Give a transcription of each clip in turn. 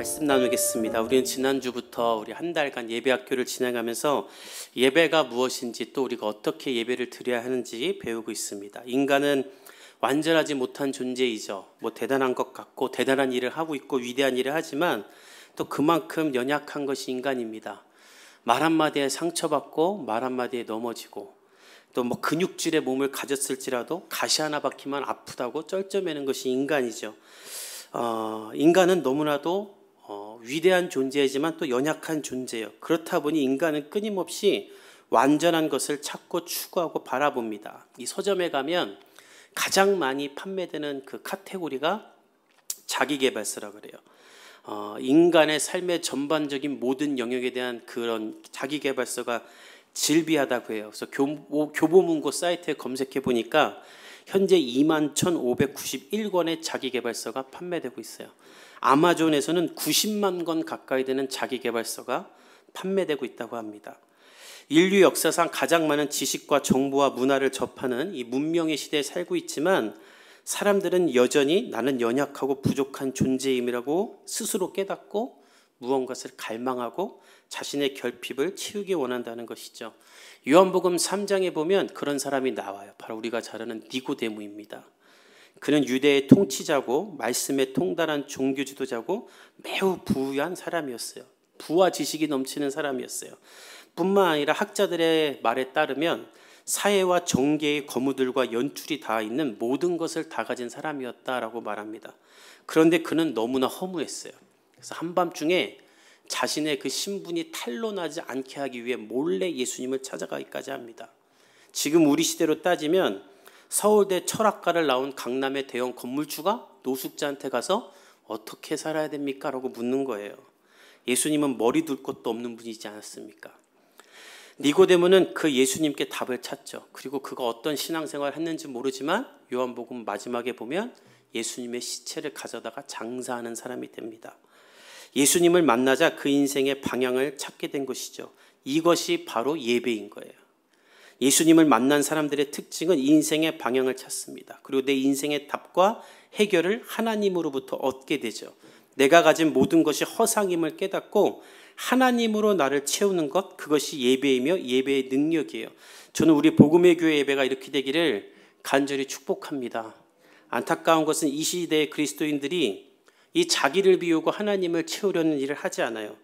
말씀 나누겠습니다. 우리는 지난주부터 우리 한 달간 예배학교를 진행하면서 예배가 무엇인지 또 우리가 어떻게 예배를 드려야 하는지 배우고 있습니다. 인간은 완전하지 못한 존재이죠. 대단한 것 같고 대단한 일을 하고 있고 위대한 일을 하지만 또 그만큼 연약한 것이 인간입니다. 말 한마디에 상처받고 말 한마디에 넘어지고 또 근육질의 몸을 가졌을지라도 가시 하나 박히면 아프다고 쩔쩔매는 것이 인간이죠. 인간은 너무나도 위대한 존재이지만 또 연약한 존재예요. 그렇다 보니 인간은 끊임없이 완전한 것을 찾고 추구하고 바라봅니다. 이 서점에 가면 가장 많이 판매되는 그 카테고리가 자기계발서라고 그래요. 인간의 삶의 전반적인 모든 영역에 대한 그런 자기계발서가 질비하다고 해요. 그래서 교보문고 사이트에 검색해 보니까 현재 21,591권의 자기계발서가 판매되고 있어요. 아마존에서는 90만 권 가까이 되는 자기계발서가 판매되고 있다고 합니다. 인류 역사상 가장 많은 지식과 정보와 문화를 접하는 이 문명의 시대에 살고 있지만 사람들은 여전히 나는 연약하고 부족한 존재임이라고 스스로 깨닫고 무언가를 갈망하고 자신의 결핍을 채우기 원한다는 것이죠. 요한복음 3장에 보면 그런 사람이 나와요. 바로 우리가 잘 아는 니고데모입니다. 그는 유대의 통치자고 말씀에 통달한 종교 지도자고 매우 부유한 사람이었어요. 부와 지식이 넘치는 사람이었어요. 뿐만 아니라 학자들의 말에 따르면 사회와 정계의 거무들과 연줄이 닿아 있는 모든 것을 다 가진 사람이었다라고 말합니다. 그런데 그는 너무나 허무했어요. 그래서 한밤중에 자신의 그 신분이 탄로나지 않게 하기 위해 몰래 예수님을 찾아가기까지 합니다. 지금 우리 시대로 따지면 서울대 철학과를 나온 강남의 대형 건물주가 노숙자한테 가서 어떻게 살아야 됩니까? 라고 묻는 거예요. 예수님은 머리 둘 것도 없는 분이지 않았습니까? 니고데모는 그 예수님께 답을 찾죠. 그리고 그가 어떤 신앙생활을 했는지 모르지만 요한복음 마지막에 보면 예수님의 시체를 가져다가 장사하는 사람이 됩니다. 예수님을 만나자 그 인생의 방향을 찾게 된 것이죠. 이것이 바로 예배인 거예요. 예수님을 만난 사람들의 특징은 인생의 방향을 찾습니다. 그리고 내 인생의 답과 해결을 하나님으로부터 얻게 되죠. 내가 가진 모든 것이 허상임을 깨닫고 하나님으로 나를 채우는 것, 그것이 예배이며 예배의 능력이에요. 저는 우리 복음의 교회 예배가 이렇게 되기를 간절히 축복합니다. 안타까운 것은 이 시대의 그리스도인들이 이 자기를 비우고 하나님을 채우려는 일을 하지 않아요.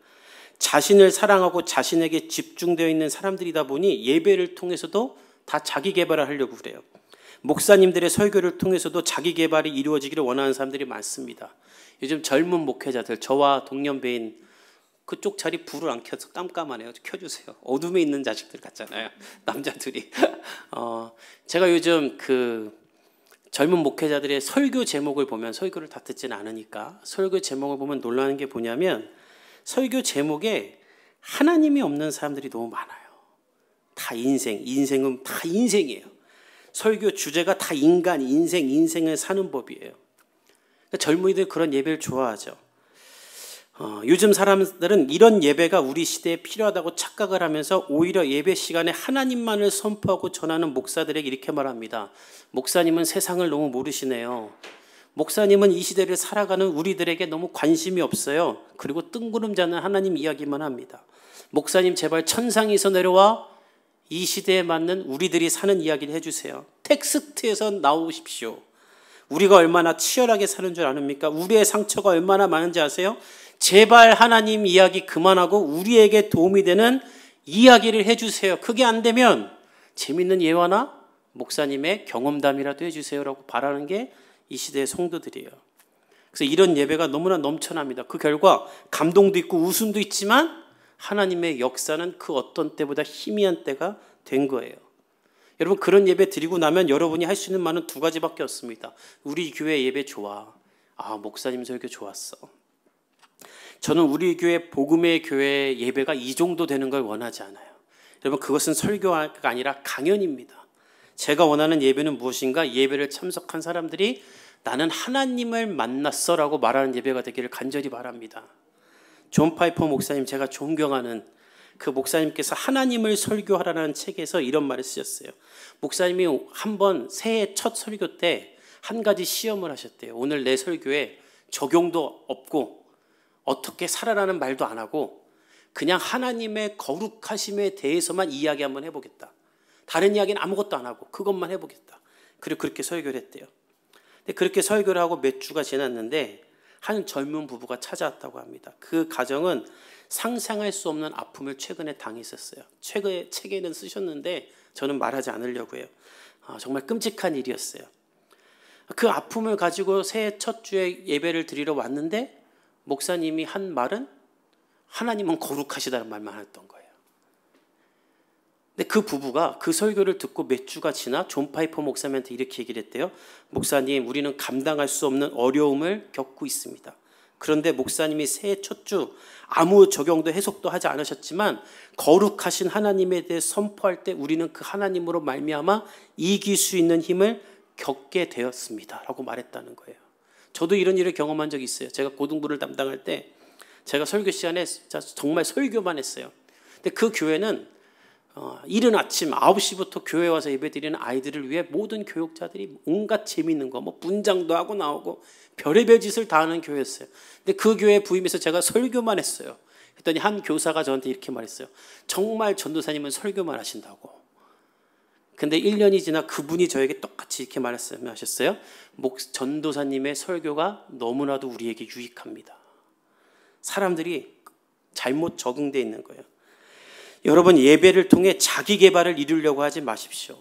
자신을 사랑하고 자신에게 집중되어 있는 사람들이다 보니 예배를 통해서도 다 자기 개발을 하려고 그래요. 목사님들의 설교를 통해서도 자기 개발이 이루어지기를 원하는 사람들이 많습니다. 요즘 젊은 목회자들, 저와 동년배인 그쪽 자리 불을 안 켜서 깜깜하네요. 켜주세요. 어둠에 있는 자식들 같잖아요. 남자들이. 제가 요즘 젊은 목회자들의 설교 제목을 보면, 설교를 다 듣지는 않으니까 설교 제목을 보면 놀라는 게 뭐냐면 설교 제목에 하나님이 없는 사람들이 너무 많아요. 다 인생은 다 인생이에요. 설교 주제가 다 인간, 인생을 사는 법이에요. 그러니까 젊은이들 그런 예배를 좋아하죠. 요즘 사람들은 이런 예배가 우리 시대에 필요하다고 착각을 하면서 오히려 예배 시간에 하나님만을 선포하고 전하는 목사들에게 이렇게 말합니다. 목사님은 세상을 너무 모르시네요. 목사님은 이 시대를 살아가는 우리들에게 너무 관심이 없어요. 그리고 뜬구름 잡는 하나님 이야기만 합니다. 목사님 제발 천상에서 내려와 이 시대에 맞는 우리들이 사는 이야기를 해주세요. 텍스트에서 나오십시오. 우리가 얼마나 치열하게 사는 줄 아십니까? 우리의 상처가 얼마나 많은지 아세요? 제발 하나님 이야기 그만하고 우리에게 도움이 되는 이야기를 해주세요. 그게 안 되면 재밌는 예화나 목사님의 경험담이라도 해주세요라고 바라는 게 이 시대의 성도들이에요. 그래서 이런 예배가 너무나 넘쳐납니다. 그 결과 감동도 있고 웃음도 있지만 하나님의 역사는 그 어떤 때보다 희미한 때가 된 거예요. 여러분 그런 예배 드리고 나면 여러분이 할 수 있는 말은 두 가지밖에 없습니다. 우리 교회 예배 좋아. 목사님 설교 좋았어. 저는 우리 교회 복음의 교회 예배가 이 정도 되는 걸 원하지 않아요. 여러분 그것은 설교가 아니라 강연입니다. 제가 원하는 예배는 무엇인가? 예배를 참석한 사람들이 나는 하나님을 만났어 라고 말하는 예배가 되기를 간절히 바랍니다. 존 파이퍼 목사님, 제가 존경하는 그 목사님께서 하나님을 설교하라는 책에서 이런 말을 쓰셨어요. 목사님이 한번 새해 첫 설교 때 한 가지 시험을 하셨대요. 오늘 내 설교에 적용도 없고 어떻게 살아라는 말도 안 하고 그냥 하나님의 거룩하심에 대해서만 이야기 한번 해보겠다. 다른 이야기는 아무것도 안 하고 그것만 해보겠다. 그리고 그렇게 설교를 했대요. 근데 그렇게 설교를 하고 몇 주가 지났는데 한 젊은 부부가 찾아왔다고 합니다. 그 가정은 상상할 수 없는 아픔을 최근에 당했었어요. 책에는 쓰셨는데 저는 말하지 않으려고 해요. 정말 끔찍한 일이었어요. 그 아픔을 가지고 새해 첫 주에 예배를 드리러 왔는데 목사님이 한 말은 하나님은 거룩하시다는 말만 했던 거예요. 근데 그 부부가 그 설교를 듣고 몇 주가 지나 존 파이퍼 목사님한테 이렇게 얘기를 했대요. 목사님, 우리는 감당할 수 없는 어려움을 겪고 있습니다. 그런데 목사님이 새해 첫 주 아무 적용도 해석도 하지 않으셨지만 거룩하신 하나님에 대해 선포할 때 우리는 그 하나님으로 말미암아 이길 수 있는 힘을 겪게 되었습니다 라고 말했다는 거예요. 저도 이런 일을 경험한 적이 있어요. 제가 고등부를 담당할 때 제가 설교 시간에 정말 설교만 했어요. 근데 그 교회는 이른 아침 9시부터 교회 와서 예배드리는 아이들을 위해 모든 교육자들이 온갖 재미있는 거, 뭐 분장도 하고 나오고 별의별 짓을 다 하는 교회였어요. 근데 그 교회에 부임해서 제가 설교만 했어요. 그랬더니 한 교사가 저한테 이렇게 말했어요. 정말 전도사님은 설교만 하신다고. 근데 1년이 지나 그분이 저에게 똑같이 이렇게 말씀하셨어요. 전도사님의 설교가 너무나도 우리에게 유익합니다. 사람들이 잘못 적응되어 있는 거예요. 여러분, 예배를 통해 자기 개발을 이루려고 하지 마십시오.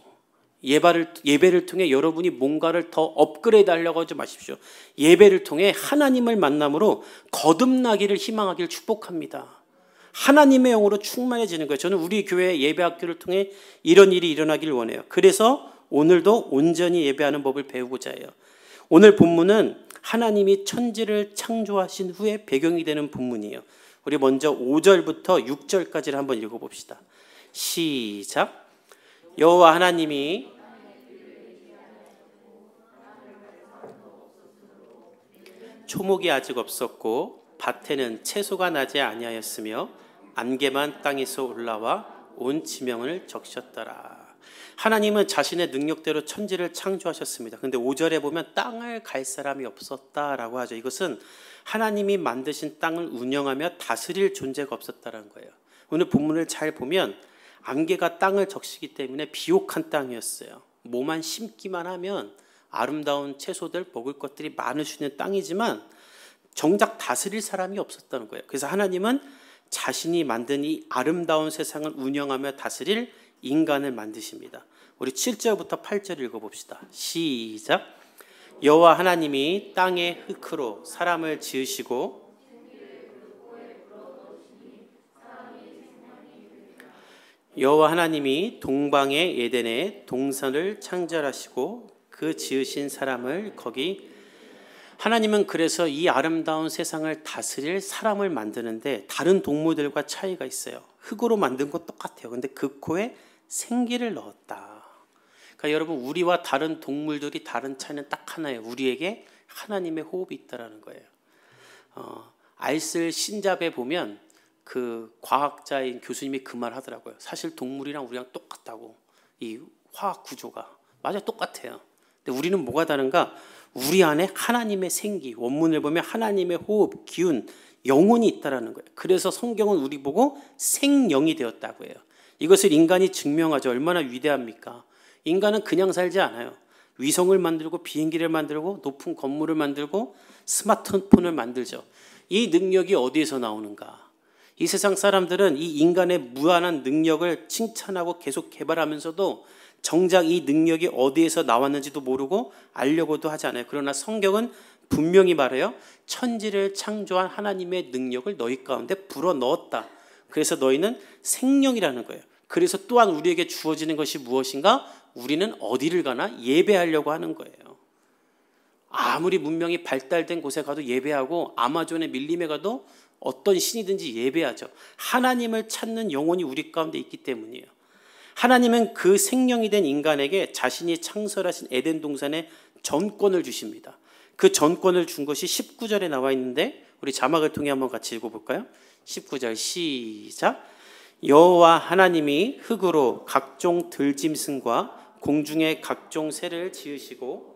예배를 통해 여러분이 뭔가를 더 업그레이드 하려고 하지 마십시오. 예배를 통해 하나님을 만남으로 거듭나기를 희망하기를 축복합니다. 하나님의 영으로 충만해지는 거예요. 저는 우리 교회 예배학교를 통해 이런 일이 일어나기를 원해요. 그래서 오늘도 온전히 예배하는 법을 배우고자 해요. 오늘 본문은 하나님이 천지를 창조하신 후에 배경이 되는 본문이에요. 우리 먼저 5절부터 6절까지를 한번 읽어봅시다. 시작. 여호와 하나님이 초목이 아직 없었고 밭에는 채소가 나지 아니하였으며 안개만 땅에서 올라와 온 지명을 적셨더라. 하나님은 자신의 능력대로 천지를 창조하셨습니다. 그런데 5절에 보면 땅을 갈 사람이 없었다라고 하죠. 이것은 하나님이 만드신 땅을 운영하며 다스릴 존재가 없었다는 거예요. 오늘 본문을 잘 보면 안개가 땅을 적시기 때문에 비옥한 땅이었어요. 뭐만 심기만 하면 아름다운 채소들, 먹을 것들이 많을 수 있는 땅이지만 정작 다스릴 사람이 없었다는 거예요. 그래서 하나님은 자신이 만든 이 아름다운 세상을 운영하며 다스릴 인간을 만드십니다. 우리 7절부터 8절 읽어봅시다. 시작. 여호와 하나님이 땅의 흙으로 사람을 지으시고 여호와 하나님이 동방의 에덴에 동산을 창조하시고 그 지으신 사람을 거기 하나님은 그래서 이 아름다운 세상을 다스릴 사람을 만드는데 다른 동물들과 차이가 있어요. 흙으로 만든 것 똑같아요. 근데 그 코에 생기를 넣었다. 그러니까 여러분, 우리와 다른 동물들이 다른 차이는 딱 하나예요. 우리에게 하나님의 호흡이 있다라는 거예요. 알쓸 신잡에 보면 그 과학자인 교수님이 그 말 하더라고요. 사실 동물이랑 우리랑 똑같다고. 이 화학 구조가 맞아, 똑같아요. 근데 우리는 뭐가 다른가? 우리 안에 하나님의 생기, 원문을 보면 하나님의 호흡, 기운, 영혼이 있다라는 거예요. 그래서 성경은 우리 보고 생영이 되었다고 해요. 이것을 인간이 증명하죠. 얼마나 위대합니까? 인간은 그냥 살지 않아요. 위성을 만들고 비행기를 만들고 높은 건물을 만들고 스마트폰을 만들죠. 이 능력이 어디에서 나오는가? 이 세상 사람들은 이 인간의 무한한 능력을 칭찬하고 계속 개발하면서도 정작 이 능력이 어디에서 나왔는지도 모르고 알려고도 하지 않아요. 그러나 성경은 분명히 말해요. 천지를 창조한 하나님의 능력을 너희 가운데 불어넣었다. 그래서 너희는 생명이라는 거예요. 그래서 또한 우리에게 주어지는 것이 무엇인가? 우리는 어디를 가나 예배하려고 하는 거예요. 아무리 문명이 발달된 곳에 가도 예배하고 아마존의 밀림에 가도 어떤 신이든지 예배하죠. 하나님을 찾는 영혼이 우리 가운데 있기 때문이에요. 하나님은 그 생명이 된 인간에게 자신이 창설하신 에덴 동산에 전권을 주십니다. 그 전권을 준 것이 19절에 나와 있는데 우리 자막을 통해 한번 같이 읽어볼까요? 19절 시작. 여호와 하나님이 흙으로 각종 들짐승과 공중의 각종 새를 지으시고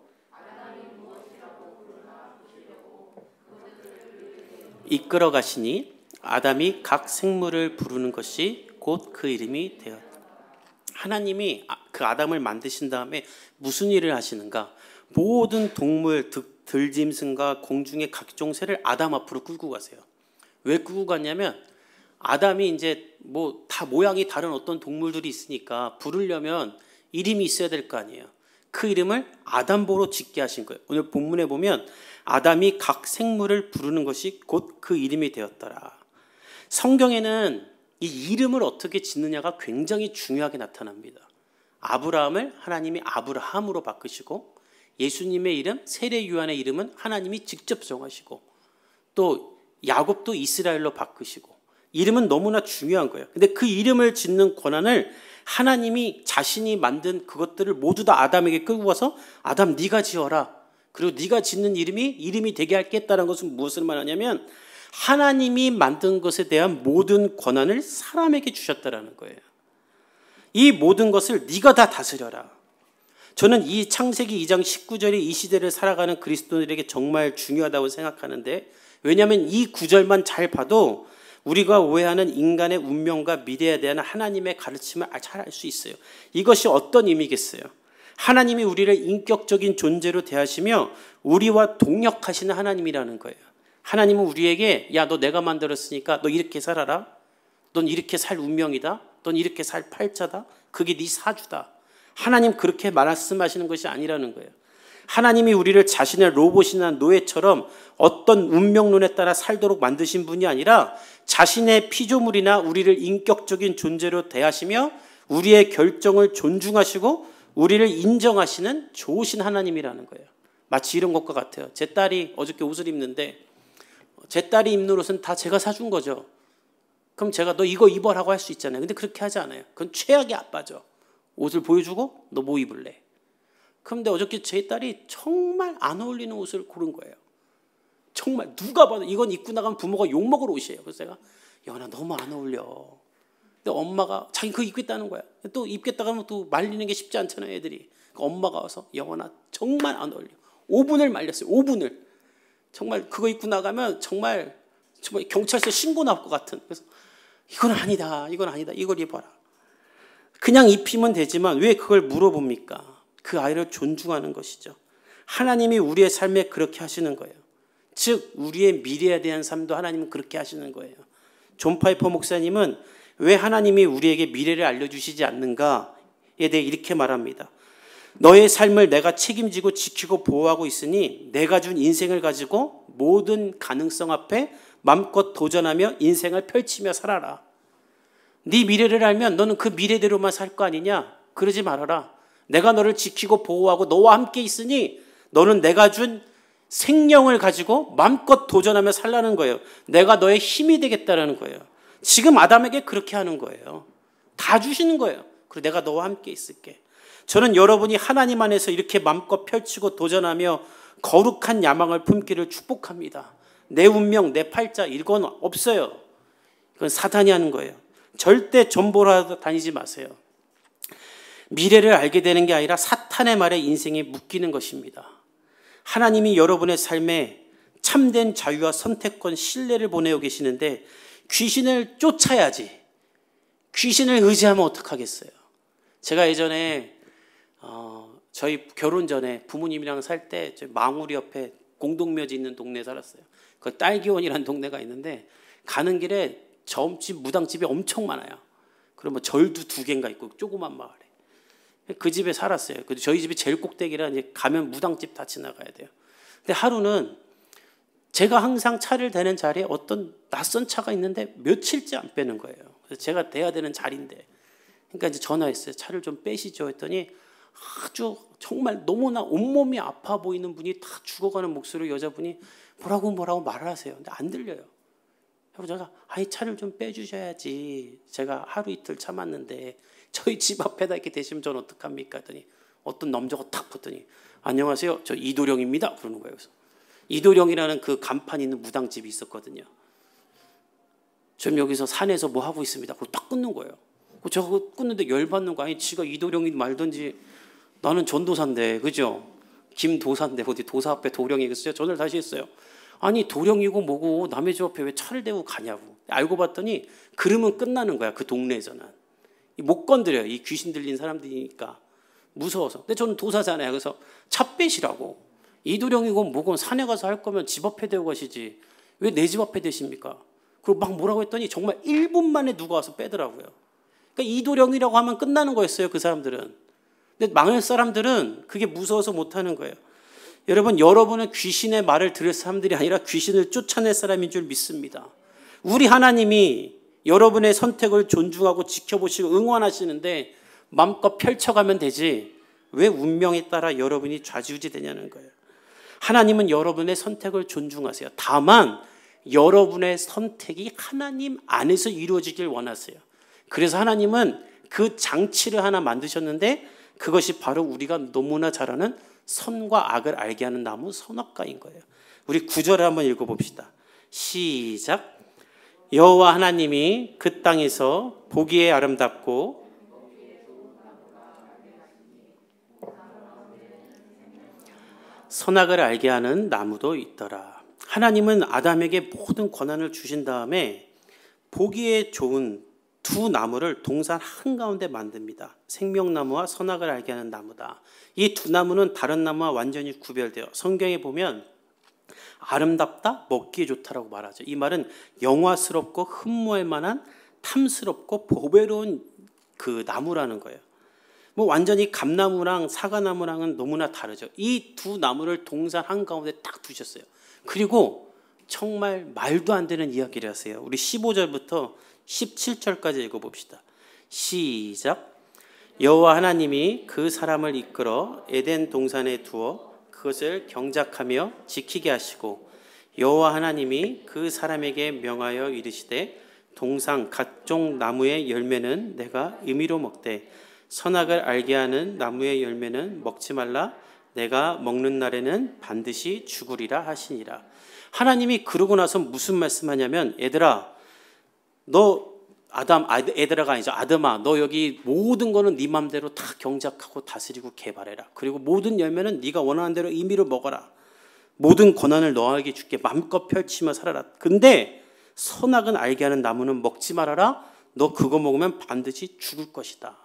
이끌어 가시니 아담이 각 생물을 부르는 것이 곧 그 이름이 되었다. 하나님이 그 아담을 만드신 다음에 무슨 일을 하시는가? 모든 동물, 들짐승과 공중의 각종 새를 아담 앞으로 끌고 가세요. 왜 끌고 갔냐면 아담이 이제 뭐 다 모양이 다른 어떤 동물들이 있으니까 부르려면 이름이 있어야 될 거 아니에요. 그 이름을 아담보로 짓게 하신 거예요. 오늘 본문에 보면 아담이 각 생물을 부르는 것이 곧 그 이름이 되었더라. 성경에는 이 이름을 어떻게 짓느냐가 굉장히 중요하게 나타납니다. 아브라함을 하나님이 아브라함으로 바꾸시고 예수님의 이름, 세례 요한의 이름은 하나님이 직접 정하시고 또 야곱도 이스라엘로 바꾸시고 이름은 너무나 중요한 거예요. 근데 그 이름을 짓는 권한을 하나님이 자신이 만든 그것들을 모두 다 아담에게 끌고 와서 아담 네가 지어라. 그리고 네가 짓는 이름이 되게 하겠다는 것은 무엇을 말하냐면 하나님이 만든 것에 대한 모든 권한을 사람에게 주셨다라는 거예요. 이 모든 것을 네가 다 다스려라. 저는 이 창세기 2장 19절이 이 시대를 살아가는 그리스도인들에게 정말 중요하다고 생각하는데 왜냐하면 이 구절만 잘 봐도 우리가 오해하는 인간의 운명과 미래에 대한 하나님의 가르침을 잘 알 수 있어요. 이것이 어떤 의미겠어요? 하나님이 우리를 인격적인 존재로 대하시며 우리와 동역하시는 하나님이라는 거예요. 하나님은 우리에게 야, 너 내가 만들었으니까 너 이렇게 살아라. 넌 이렇게 살 운명이다. 넌 이렇게 살 팔자다. 그게 네 사주다. 하나님 그렇게 말씀하시는 것이 아니라는 거예요. 하나님이 우리를 자신의 로봇이나 노예처럼 어떤 운명론에 따라 살도록 만드신 분이 아니라 자신의 피조물이나 우리를 인격적인 존재로 대하시며 우리의 결정을 존중하시고 우리를 인정하시는 좋으신 하나님이라는 거예요. 마치 이런 것과 같아요. 제 딸이 어저께 옷을 입는데 제 딸이 입는 옷은 다 제가 사준 거죠. 그럼 제가 너 이거 입어라고 할 수 있잖아요. 근데 그렇게 하지 않아요. 그건 최악의 아빠죠. 옷을 보여주고 너 뭐 입을래? 그런데 어저께 제 딸이 정말 안 어울리는 옷을 고른 거예요. 정말 누가 봐도 이건 입고 나가면 부모가 욕먹을 옷이에요. 그래서 제가 영원아 너무 안 어울려. 근데 엄마가 자기 그거 입겠다는 거야. 또 입겠다고 하면 또 말리는 게 쉽지 않잖아요, 애들이. 엄마가 와서 영원아 정말 안 어울려. 5분을 말렸어요. 5분을. 정말 그거 입고 나가면 정말 경찰서에 신고 나올 것 같은. 그래서 이건 아니다. 이건 아니다. 이걸 입어라. 그냥 입히면 되지만 왜 그걸 물어봅니까? 그 아이를 존중하는 것이죠. 하나님이 우리의 삶에 그렇게 하시는 거예요. 즉 우리의 미래에 대한 삶도 하나님은 그렇게 하시는 거예요. 존 파이퍼 목사님은 왜 하나님이 우리에게 미래를 알려주시지 않는가에 대해 이렇게 말합니다. 너의 삶을 내가 책임지고 지키고 보호하고 있으니 내가 준 인생을 가지고 모든 가능성 앞에 마음껏 도전하며 인생을 펼치며 살아라. 네 미래를 알면 너는 그 미래대로만 살 거 아니냐? 그러지 말아라. 내가 너를 지키고 보호하고 너와 함께 있으니 너는 내가 준 생명을 가지고 마음껏 도전하며 살라는 거예요. 내가 너의 힘이 되겠다는 거예요. 지금 아담에게 그렇게 하는 거예요. 다 주시는 거예요. 그리고 내가 너와 함께 있을게. 저는 여러분이 하나님 안에서 이렇게 마음껏 펼치고 도전하며 거룩한 야망을 품기를 축복합니다. 내 운명, 내 팔자 이건 없어요. 이건 사단이 하는 거예요. 절대 전보라 다니지 마세요. 미래를 알게 되는 게 아니라 사탄의 말에 인생이 묶이는 것입니다. 하나님이 여러분의 삶에 참된 자유와 선택권, 신뢰를 보내고 계시는데 귀신을 쫓아야지. 귀신을 의지하면 어떡하겠어요. 제가 예전에 저희 결혼 전에 부모님이랑 살 때 망우리 옆에 공동묘지 있는 동네에 살았어요. 그 딸기원이라는 동네가 있는데 가는 길에 점집, 무당집이 엄청 많아요. 그러면 절도 2개인가 있고 조그만 마을에. 그 집에 살았어요. 저희 집이 제일 꼭대기라 이제 가면 무당집 다 지나가야 돼요. 근데 하루는 제가 항상 차를 대는 자리에 어떤 낯선 차가 있는데 며칠째 안 빼는 거예요. 그래서 제가 대야 되는 자리인데. 그러니까 이제 전화했어요. 차를 좀 빼시죠 했더니 아주 정말 너무나 온몸이 아파 보이는 분이 다 죽어가는 목소리로 여자분이 뭐라고 말을 하세요. 근데 안 들려요. 그래서 제가 아이 차를 좀 빼주셔야지. 제가 하루 이틀 참았는데 저희 집 앞에다 이렇게 대시면 저는 어떡합니까? 했더니 어떤 남자가 탁 붙더니 안녕하세요. 저 이도령입니다. 그러는 거예요. 그래서 이도령이라는 그 간판 있는 무당집이 있었거든요. 좀 여기서 산에서 뭐 하고 있습니다. 그걸 딱 끊는 거예요. 제가 그거 끊는데 열받는 거 아니 지가 이도령이 말든지 나는 전도사인데 그죠? 김도사인데 어디 도사 앞에 도령이 있어요. 전화를 다시 했어요. 아니 도령이고 뭐고 남의 집 앞에 왜 차를 대고 가냐고. 알고 봤더니 그러면 끝나는 거야. 그 동네에서는. 못 건드려요. 이 귀신 들린 사람들이니까 무서워서. 근데 저는 도사잖아요. 그래서 차 빼시라고. 이도령이고 뭐고 산에 가서 할 거면 집 앞에 대고 가시지. 왜 내 집 앞에 대십니까? 그리고 막 뭐라고 했더니 정말 1분 만에 누가 와서 빼더라고요. 그러니까 이도령이라고 하면 끝나는 거였어요. 그 사람들은. 근데 망할 사람들은 그게 무서워서 못하는 거예요. 여러분, 여러분은 귀신의 말을 들을 사람들이 아니라 귀신을 쫓아낼 사람인 줄 믿습니다. 우리 하나님이 여러분의 선택을 존중하고 지켜보시고 응원하시는데 마음껏 펼쳐가면 되지 왜 운명에 따라 여러분이 좌지우지 되냐는 거예요. 하나님은 여러분의 선택을 존중하세요. 다만 여러분의 선택이 하나님 안에서 이루어지길 원하세요. 그래서 하나님은 그 장치를 하나 만드셨는데 그것이 바로 우리가 너무나 잘 아는 선과 악을 알게 하는 나무 선악과인 거예요. 우리 9절을 한번 읽어봅시다. 시작. 여호와 하나님이 그 땅에서 보기에 아름답고 선악을 알게 하는 나무도 있더라. 하나님은 아담에게 모든 권한을 주신 다음에 보기에 좋은 두 나무를 동산 한가운데 만듭니다. 생명나무와 선악을 알게 하는 나무다. 이 두 나무는 다른 나무와 완전히 구별돼요. 성경에 보면 아름답다, 먹기에 좋다라고 말하죠. 이 말은 영화스럽고 흠모할 만한 탐스럽고 보배로운 그 나무라는 거예요. 뭐 완전히 감나무랑 사과나무랑은 너무나 다르죠. 이 두 나무를 동산 한가운데 딱 두셨어요. 그리고 정말 말도 안 되는 이야기를 하세요. 우리 15절부터 17절까지 읽어봅시다. 시작. 여호와 하나님이 그 사람을 이끌어 에덴 동산에 두어 그것을 경작하며 지키게 하시고 여호와 하나님이 그 사람에게 명하여 이르시되 동산 각종 나무의 열매는 내가 임의로 먹되 선악을 알게 하는 나무의 열매는 먹지 말라. 내가 먹는 날에는 반드시 죽으리라 하시니라. 하나님이 그러고 나서 무슨 말씀하냐면 얘들아 너 에드라가 아니죠. 아담아, 너 여기 모든 거는 네 맘대로 다 경작하고 다스리고 개발해라. 그리고 모든 열매는 네가 원하는 대로 임의로 먹어라. 모든 권한을 너에게 줄게. 마음껏 펼치며 살아라. 근데 선악은 알게 하는 나무는 먹지 말아라. 너 그거 먹으면 반드시 죽을 것이다.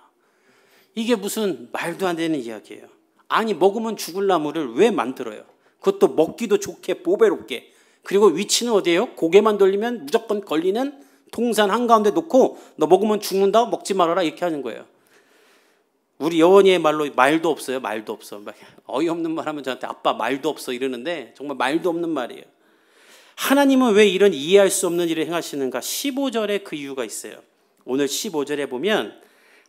이게 무슨 말도 안 되는 이야기예요. 아니 먹으면 죽을 나무를 왜 만들어요? 그것도 먹기도 좋게 보배롭게. 그리고 위치는 어디예요? 고개만 돌리면 무조건 걸리는 동산 한가운데 놓고 너 먹으면 죽는다 먹지 말아라 이렇게 하는 거예요. 우리 여원이의 말로 말도 없어요. 말도 없어. 어이없는 말 하면 저한테 아빠 말도 없어 이러는데 정말 말도 없는 말이에요. 하나님은 왜 이런 이해할 수 없는 일을 행하시는가? 15절에 그 이유가 있어요. 오늘 15절에 보면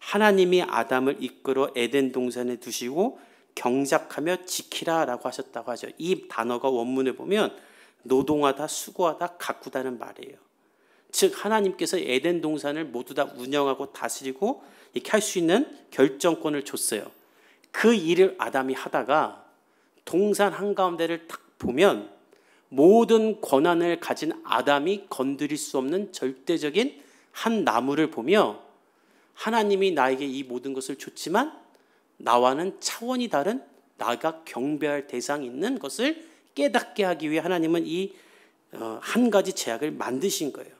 하나님이 아담을 이끌어 에덴 동산에 두시고 경작하며 지키라라고 하셨다고 하죠. 이 단어가 원문을 보면 노동하다, 수고하다, 가꾸다는 말이에요. 즉 하나님께서 에덴 동산을 모두 다 운영하고 다스리고 이렇게 할 수 있는 결정권을 줬어요. 그 일을 아담이 하다가 동산 한가운데를 딱 보면 모든 권한을 가진 아담이 건드릴 수 없는 절대적인 한 나무를 보며 하나님이 나에게 이 모든 것을 줬지만 나와는 차원이 다른 나가 경배할 대상이 있는 것을 깨닫게 하기 위해 하나님은 이 한 가지 제약을 만드신 거예요.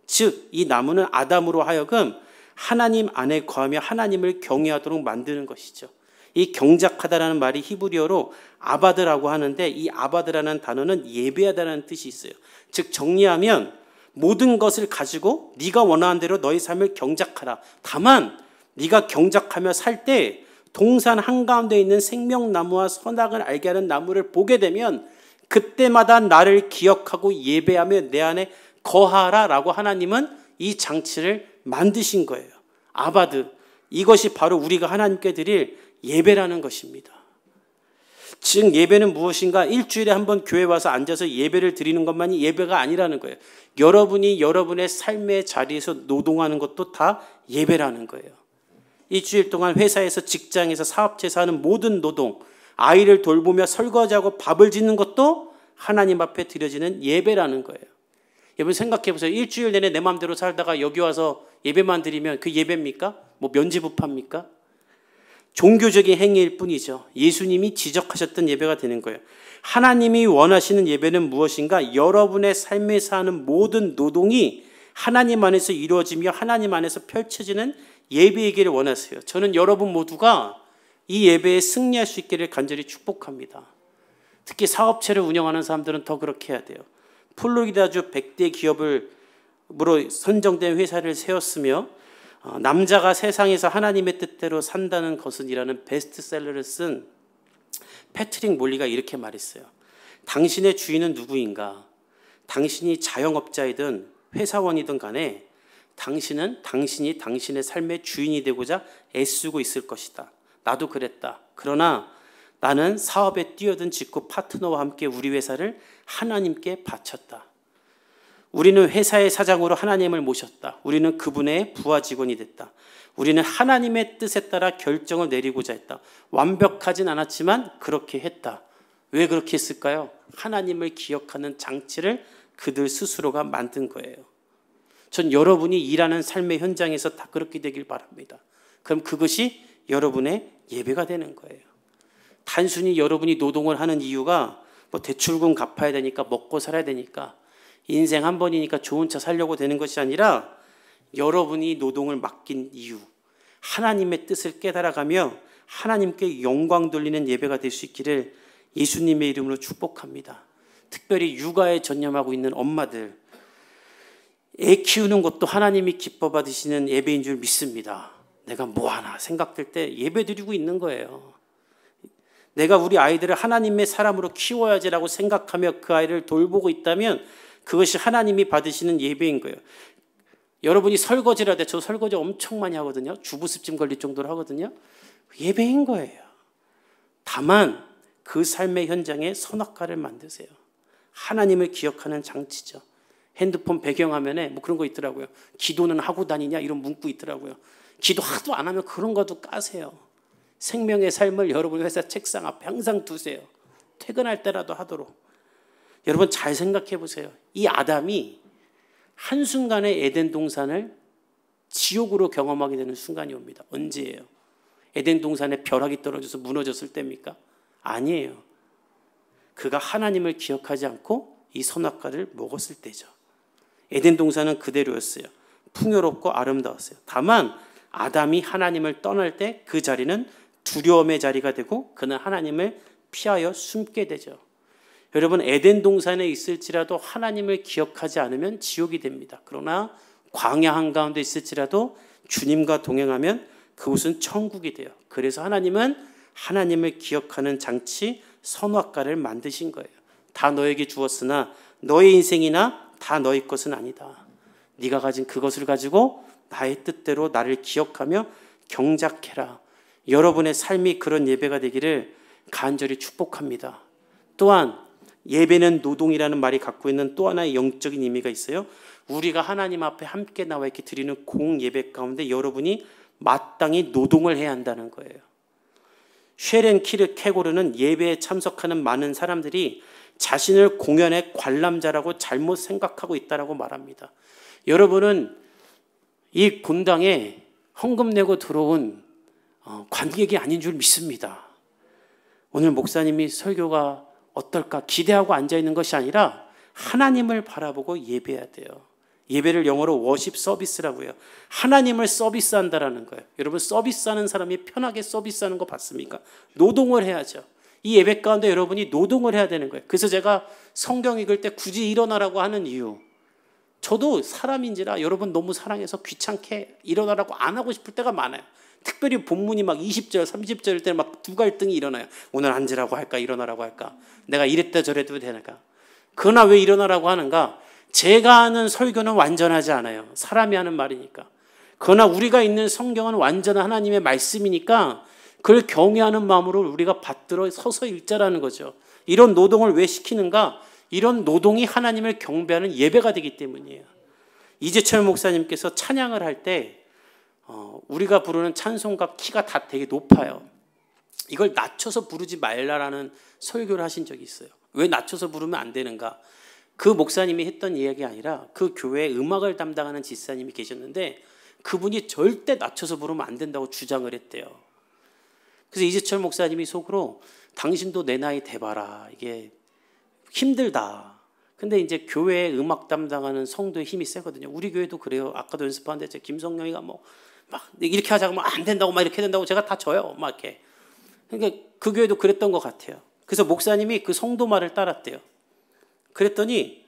즉 이 나무는 아담으로 하여금 하나님 안에 거하며 하나님을 경외하도록 만드는 것이죠. 이 경작하다라는 말이 히브리어로 아바드라고 하는데 이 아바드라는 단어는 예배하다라는 뜻이 있어요. 즉 정리하면 모든 것을 가지고 네가 원하는 대로 너의 삶을 경작하라. 다만 네가 경작하며 살 때 동산 한가운데 있는 생명나무와 선악을 알게 하는 나무를 보게 되면 그때마다 나를 기억하고 예배하며 내 안에 거하라라고 하나님은 이 장치를 만드신 거예요. 아바드. 이것이 바로 우리가 하나님께 드릴 예배라는 것입니다. 즉 예배는 무엇인가? 일주일에 한 번 교회 와서 앉아서 예배를 드리는 것만이 예배가 아니라는 거예요. 여러분이 여러분의 삶의 자리에서 노동하는 것도 다 예배라는 거예요. 일주일 동안 회사에서 직장에서 사업체에서 하는 모든 노동, 아이를 돌보며 설거지하고 밥을 짓는 것도 하나님 앞에 드려지는 예배라는 거예요. 여러분 생각해 보세요. 일주일 내내 내 마음대로 살다가 여기 와서 예배만 드리면 그 예배입니까? 뭐 면죄부합니까? 종교적인 행위일 뿐이죠. 예수님이 지적하셨던 예배가 되는 거예요. 하나님이 원하시는 예배는 무엇인가? 여러분의 삶에서 하는 모든 노동이 하나님 안에서 이루어지며 하나님 안에서 펼쳐지는 예배이기를 원하세요. 저는 여러분 모두가 이 예배에 승리할 수 있기를 간절히 축복합니다. 특히 사업체를 운영하는 사람들은 더 그렇게 해야 돼요. 플로리다주 100대 기업으로 선정된 회사를 세웠으며 남자가 세상에서 하나님의 뜻대로 산다는 것은이라는 베스트셀러를 쓴 패트릭 몰리가 이렇게 말했어요. 당신의 주인은 누구인가? 당신이 자영업자이든 회사원이든 간에 당신이 당신의 삶의 주인이 되고자 애쓰고 있을 것이다. 나도 그랬다. 그러나 나는 사업에 뛰어든 직구 파트너와 함께 우리 회사를 하나님께 바쳤다. 우리는 회사의 사장으로 하나님을 모셨다. 우리는 그분의 부하 직원이 됐다. 우리는 하나님의 뜻에 따라 결정을 내리고자 했다. 완벽하진 않았지만 그렇게 했다. 왜 그렇게 했을까요? 하나님을 기억하는 장치를 그들 스스로가 만든 거예요. 전 여러분이 일하는 삶의 현장에서 다 그렇게 되길 바랍니다. 그럼 그것이 여러분의 예배가 되는 거예요. 단순히 여러분이 노동을 하는 이유가 뭐 대출금 갚아야 되니까 먹고 살아야 되니까 인생 한 번이니까 좋은 차 살려고 되는 것이 아니라 여러분이 노동을 맡긴 이유, 하나님의 뜻을 깨달아가며 하나님께 영광 돌리는 예배가 될 수 있기를 예수님의 이름으로 축복합니다. 특별히 육아에 전념하고 있는 엄마들, 애 키우는 것도 하나님이 기뻐 받으시는 예배인 줄 믿습니다. 내가 뭐 하나 생각될 때 예배 드리고 있는 거예요. 내가 우리 아이들을 하나님의 사람으로 키워야지라고 생각하며 그 아이를 돌보고 있다면 그것이 하나님이 받으시는 예배인 거예요. 여러분이 설거지를 할 때 저 설거지 엄청 많이 하거든요. 주부습진 걸릴 정도로 하거든요. 예배인 거예요. 다만 그 삶의 현장에 선악과를 만드세요. 하나님을 기억하는 장치죠. 핸드폰 배경화면에 뭐 그런 거 있더라고요. 기도는 하고 다니냐 이런 문구 있더라고요. 기도 하도 안 하면 그런 것도 까세요. 생명의 삶을 여러분 회사 책상 앞에 항상 두세요. 퇴근할 때라도 하도록. 여러분 잘 생각해 보세요. 이 아담이 한순간에 에덴 동산을 지옥으로 경험하게 되는 순간이 옵니다. 언제예요? 에덴 동산에 벼락이 떨어져서 무너졌을 때입니까? 아니에요. 그가 하나님을 기억하지 않고 이 선악과를 먹었을 때죠. 에덴 동산은 그대로였어요. 풍요롭고 아름다웠어요. 다만 아담이 하나님을 떠날 때 그 자리는 두려움의 자리가 되고 그는 하나님을 피하여 숨게 되죠. 여러분 에덴 동산에 있을지라도 하나님을 기억하지 않으면 지옥이 됩니다. 그러나 광야 한가운데 있을지라도 주님과 동행하면 그곳은 천국이 돼요. 그래서 하나님은 하나님을 기억하는 장치 선악과를 만드신 거예요. 다 너에게 주었으나 너의 인생이나 다 너의 것은 아니다. 네가 가진 그것을 가지고 나의 뜻대로 나를 기억하며 경작해라. 여러분의 삶이 그런 예배가 되기를 간절히 축복합니다. 또한 예배는 노동이라는 말이 갖고 있는 또 하나의 영적인 의미가 있어요. 우리가 하나님 앞에 함께 나와 이렇게 드리는 공예배 가운데 여러분이 마땅히 노동을 해야 한다는 거예요. 쉐렌 키르케고르는 예배에 참석하는 많은 사람들이 자신을 공연의 관람자라고 잘못 생각하고 있다고 말합니다. 여러분은 이 본당에 헌금 내고 들어온 관객이 아닌 줄 믿습니다. 오늘 목사님이 설교가 어떨까 기대하고 앉아있는 것이 아니라 하나님을 바라보고 예배해야 돼요. 예배를 영어로 워십 서비스라고 해요. 하나님을 서비스한다라는 거예요. 여러분 서비스하는 사람이 편하게 서비스하는 거 봤습니까? 노동을 해야죠. 이 예배 가운데 여러분이 노동을 해야 되는 거예요. 그래서 제가 성경 읽을 때 굳이 일어나라고 하는 이유, 저도 사람인지라 여러분 너무 사랑해서 귀찮게 일어나라고 안 하고 싶을 때가 많아요. 특별히 본문이 막 20절, 30절일 때 막 두 갈등이 일어나요. 오늘 앉으라고 할까 일어나라고 할까? 내가 이랬다 저랬다 되는가? 그러나 왜 일어나라고 하는가? 제가 하는 설교는 완전하지 않아요. 사람이 하는 말이니까. 그러나 우리가 있는 성경은 완전한 하나님의 말씀이니까 그걸 경외하는 마음으로 우리가 받들어 서서 읽자라는 거죠. 이런 노동을 왜 시키는가? 이런 노동이 하나님을 경배하는 예배가 되기 때문이에요. 이재철 목사님께서 찬양을 할 때 우리가 부르는 찬송가 키가 다 되게 높아요. 이걸 낮춰서 부르지 말라라는 설교를 하신 적이 있어요. 왜 낮춰서 부르면 안 되는가? 그 목사님이 했던 이야기가 아니라 그 교회에 음악을 담당하는 집사님이 계셨는데 그분이 절대 낮춰서 부르면 안 된다고 주장을 했대요. 그래서 이재철 목사님이 속으로 당신도 내 나이 돼봐라. 이게 힘들다. 근데 이제 교회 음악 담당하는 성도의 힘이 세거든요. 우리 교회도 그래요. 아까도 연습하는데 제 김성령이가 뭐 막 이렇게 하자고 막 안 된다고 막 이렇게 된다고 제가 다 져요. 막 이렇게. 그러니까 그 교회도 그랬던 것 같아요. 그래서 목사님이 그 성도 말을 따랐대요. 그랬더니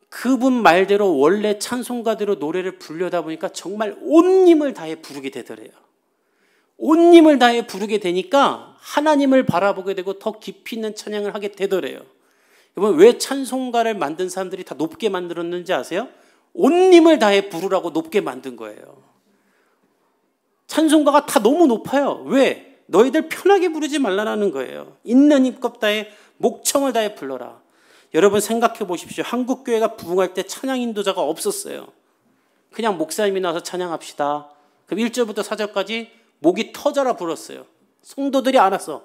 그분 말대로 원래 찬송가대로 노래를 부르려다 보니까 정말 온 힘을 다해 부르게 되더래요. 온 힘을 다해 부르게 되니까 하나님을 바라보게 되고 더 깊이 있는 찬양을 하게 되더래요. 여러분, 왜 찬송가를 만든 사람들이 다 높게 만들었는지 아세요? 온 힘을 다해 부르라고 높게 만든 거예요. 찬송가가 다 너무 높아요. 왜? 너희들 편하게 부르지 말라는 거예요. 있는 힘껏 다해 목청을 다해 불러라. 여러분 생각해 보십시오. 한국교회가 부흥할 때 찬양 인도자가 없었어요. 그냥 목사님이 나와서 찬양합시다. 그럼 1절부터 4절까지 목이 터져라 불었어요. 성도들이 알아서.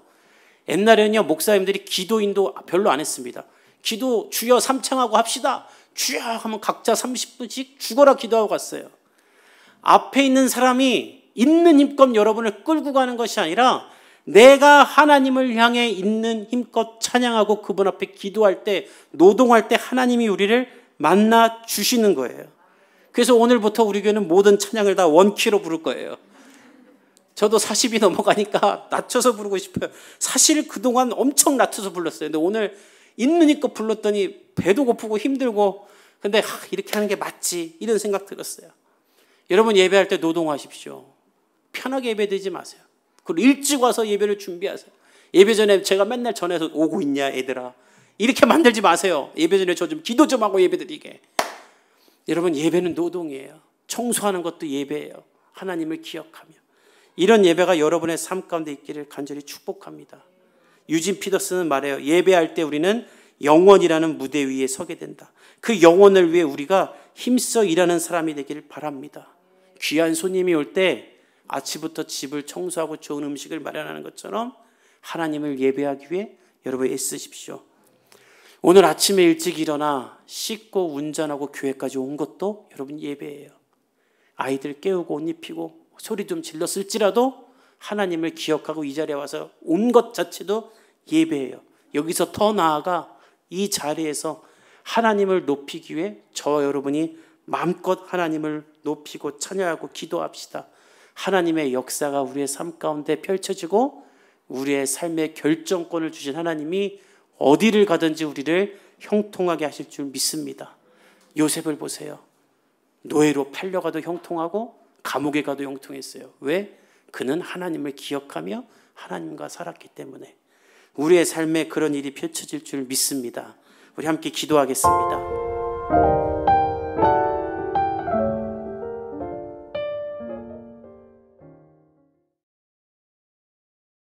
옛날에는요, 목사님들이 기도 인도 별로 안 했습니다. 기도 주여 삼창하고 합시다. 주여 하면 각자 30분씩 죽어라 기도하고 갔어요. 앞에 있는 사람이 있는 힘껏 여러분을 끌고 가는 것이 아니라 내가 하나님을 향해 있는 힘껏 찬양하고 그분 앞에 기도할 때, 노동할 때 하나님이 우리를 만나 주시는 거예요. 그래서 오늘부터 우리 교회는 모든 찬양을 다 원키로 부를 거예요. 저도 40이 넘어가니까 낮춰서 부르고 싶어요. 사실 그동안 엄청 낮춰서 불렀어요. 근데 오늘 있는 힘껏 불렀더니 배도 고프고 힘들고, 근데 이렇게 하는 게 맞지 이런 생각 들었어요. 여러분 예배할 때 노동하십시오. 편하게 예배드리지 마세요. 그리고 일찍 와서 예배를 준비하세요. 예배 전에 제가 맨날 전해서 오고 있냐 얘들아 이렇게 만들지 마세요. 예배 전에 저 좀 기도 좀 하고 예배드리게. 여러분 예배는 노동이에요. 청소하는 것도 예배예요. 하나님을 기억하며. 이런 예배가 여러분의 삶 가운데 있기를 간절히 축복합니다. 유진 피터슨은 말해요. 예배할 때 우리는 영원이라는 무대 위에 서게 된다. 그 영혼을 위해 우리가 힘써 일하는 사람이 되기를 바랍니다. 귀한 손님이 올 때 아침부터 집을 청소하고 좋은 음식을 마련하는 것처럼 하나님을 예배하기 위해 여러분 애쓰십시오. 오늘 아침에 일찍 일어나 씻고 운전하고 교회까지 온 것도 여러분 예배예요. 아이들 깨우고 옷 입히고 소리 좀 질렀을지라도 하나님을 기억하고 이 자리에 와서 온 것 자체도 예배예요. 여기서 더 나아가 이 자리에서 하나님을 높이기 위해 저와 여러분이 마음껏 하나님을 높이고 찬양하고 기도합시다. 하나님의 역사가 우리의 삶 가운데 펼쳐지고 우리의 삶의 결정권을 주신 하나님이 어디를 가든지 우리를 형통하게 하실 줄 믿습니다. 요셉을 보세요. 노예로 팔려가도 형통하고 감옥에 가도 형통했어요. 왜? 그는 하나님을 기억하며 하나님과 살았기 때문에. 우리의 삶에 그런 일이 펼쳐질 줄 믿습니다. 우리 함께 기도하겠습니다.